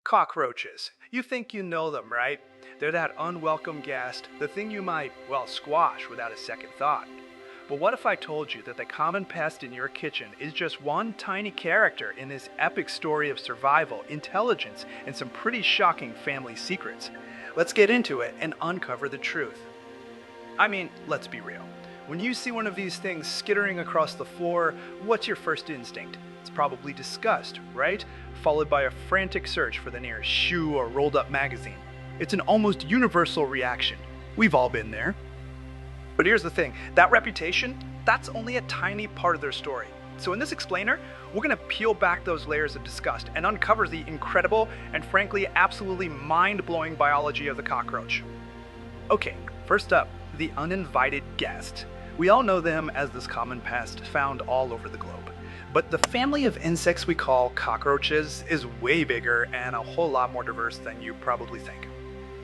Cockroaches. You think you know them, right? They're that unwelcome guest, the thing you might, well, squash without a second thought. But what if I told you that the common pest in your kitchen is just one tiny character in this epic story of survival, intelligence, and some pretty shocking family secrets? Let's get into it and uncover the truth. I mean, let's be real. When you see one of these things skittering across the floor, what's your first instinct? It's probably disgust, right? Followed by a frantic search for the nearest shoe or rolled up magazine. It's an almost universal reaction. We've all been there. But here's the thing, that reputation, that's only a tiny part of their story. So in this explainer, we're gonna peel back those layers of disgust and uncover the incredible and frankly absolutely mind-blowing biology of the cockroach. Okay, first up, the uninvited guest. We all know them as this common pest found all over the globe. But the family of insects we call cockroaches is way bigger and a whole lot more diverse than you probably think.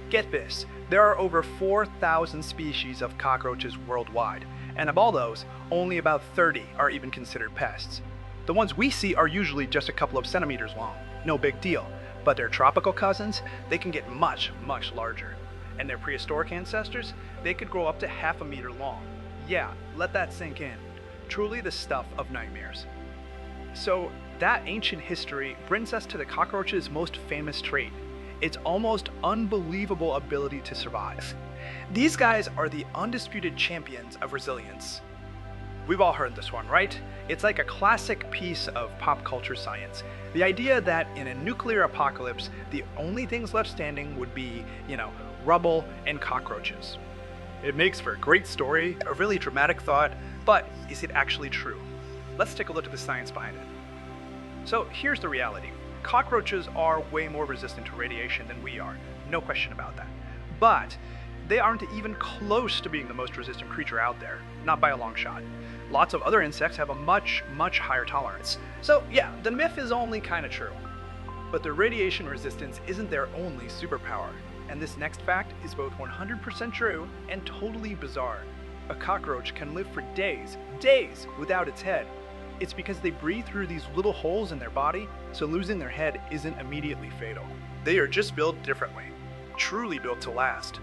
Get this, there are over 4,000 species of cockroaches worldwide, and of all those, only about 30 are even considered pests. The ones we see are usually just a couple of centimeters long, no big deal, but their tropical cousins, they can get much, much larger. And their prehistoric ancestors, they could grow up to half a meter long. Yeah, let that sink in. Truly the stuff of nightmares. So that ancient history brings us to the cockroach's most famous trait, its almost unbelievable ability to survive. These guys are the undisputed champions of resilience. We've all heard this one, right? It's like a classic piece of pop culture science. The idea that in a nuclear apocalypse, the only things left standing would be, rubble and cockroaches. It makes for a great story, a really dramatic thought, but is it actually true? Let's take a look at the science behind it. So here's the reality. Cockroaches are way more resistant to radiation than we are, no question about that. But they aren't even close to being the most resistant creature out there, not by a long shot. Lots of other insects have a much, much higher tolerance. So yeah, the myth is only kinda true. But their radiation resistance isn't their only superpower. And this next fact is both 100% true and totally bizarre. A cockroach can live for days without its head. It's because they breathe through these little holes in their body, so losing their head isn't immediately fatal. They are just built differently, truly built to last.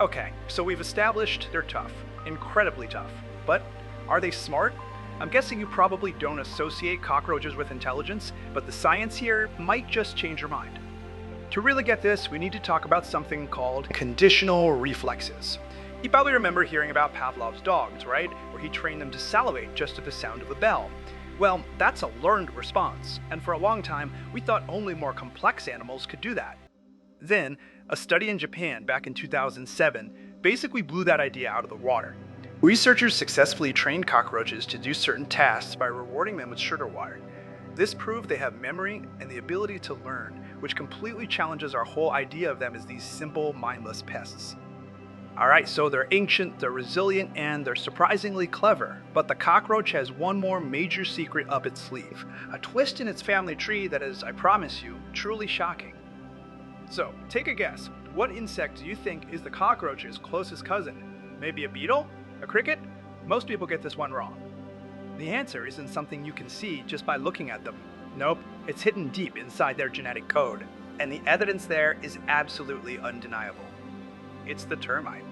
Okay, so we've established they're tough, incredibly tough. But are they smart? I'm guessing you probably don't associate cockroaches with intelligence, but the science here might just change your mind. To really get this, we need to talk about something called conditional reflexes. You probably remember hearing about Pavlov's dogs, right? Where he trained them to salivate just at the sound of a bell. Well, that's a learned response, and for a long time, we thought only more complex animals could do that. Then, a study in Japan back in 2007 basically blew that idea out of the water. Researchers successfully trained cockroaches to do certain tasks by rewarding them with sugar water. This proved they have memory and the ability to learn, which completely challenges our whole idea of them as these simple, mindless pests. Alright, so they're ancient, they're resilient, and they're surprisingly clever. But the cockroach has one more major secret up its sleeve. A twist in its family tree that is, I promise you, truly shocking. So, take a guess. What insect do you think is the cockroach's closest cousin? Maybe a beetle? A cricket? Most people get this one wrong. The answer isn't something you can see just by looking at them. Nope, it's hidden deep inside their genetic code. And the evidence there is absolutely undeniable. It's the termite.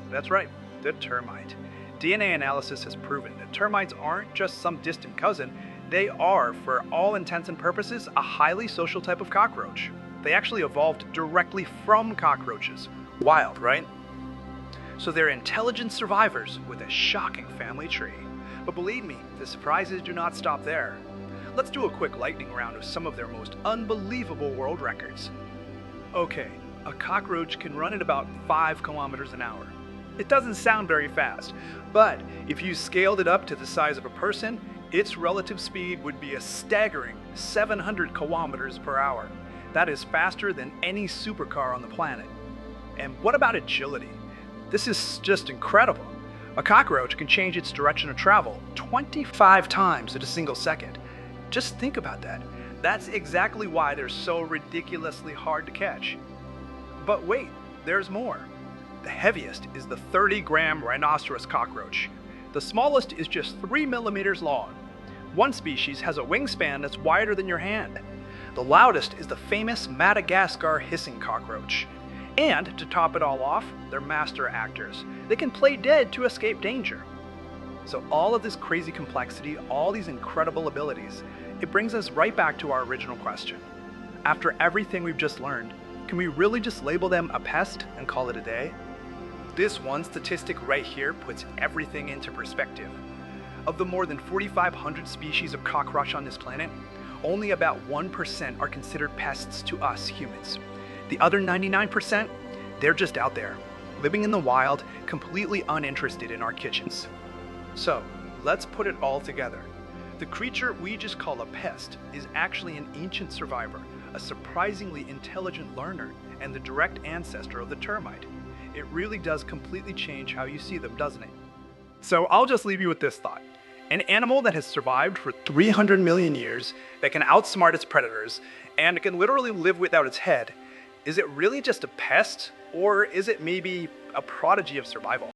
That's right, the termite. DNA analysis has proven that termites aren't just some distant cousin, they are, for all intents and purposes, a highly social type of cockroach. They actually evolved directly from cockroaches. Wild, right? So they're intelligent survivors with a shocking family tree. But believe me, the surprises do not stop there. Let's do a quick lightning round of some of their most unbelievable world records. Okay, a cockroach can run at about 5 kilometers an hour. It doesn't sound very fast, but if you scaled it up to the size of a person, its relative speed would be a staggering 700 kilometers per hour. That is faster than any supercar on the planet. And what about agility? This is just incredible. A cockroach can change its direction of travel 25 times in a single second. Just think about that. That's exactly why they're so ridiculously hard to catch. But wait, there's more. The heaviest is the 30-gram rhinoceros cockroach. The smallest is just 3 millimeters long. One species has a wingspan that's wider than your hand. The loudest is the famous Madagascar hissing cockroach. And to top it all off, they're master actors. They can play dead to escape danger. So all of this crazy complexity, all these incredible abilities, it brings us right back to our original question. After everything we've just learned, can we really just label them a pest and call it a day? This one statistic right here puts everything into perspective. Of the more than 4,500 species of cockroach on this planet, only about 1% are considered pests to us humans. The other 99%, they're just out there, living in the wild, completely uninterested in our kitchens. So, let's put it all together. The creature we just call a pest is actually an ancient survivor, a surprisingly intelligent learner, and the direct ancestor of the termite. It really does completely change how you see them, doesn't it? So I'll just leave you with this thought. An animal that has survived for 300 million years, that can outsmart its predators, and can literally live without its head, is it really just a pest, or is it maybe a prodigy of survival?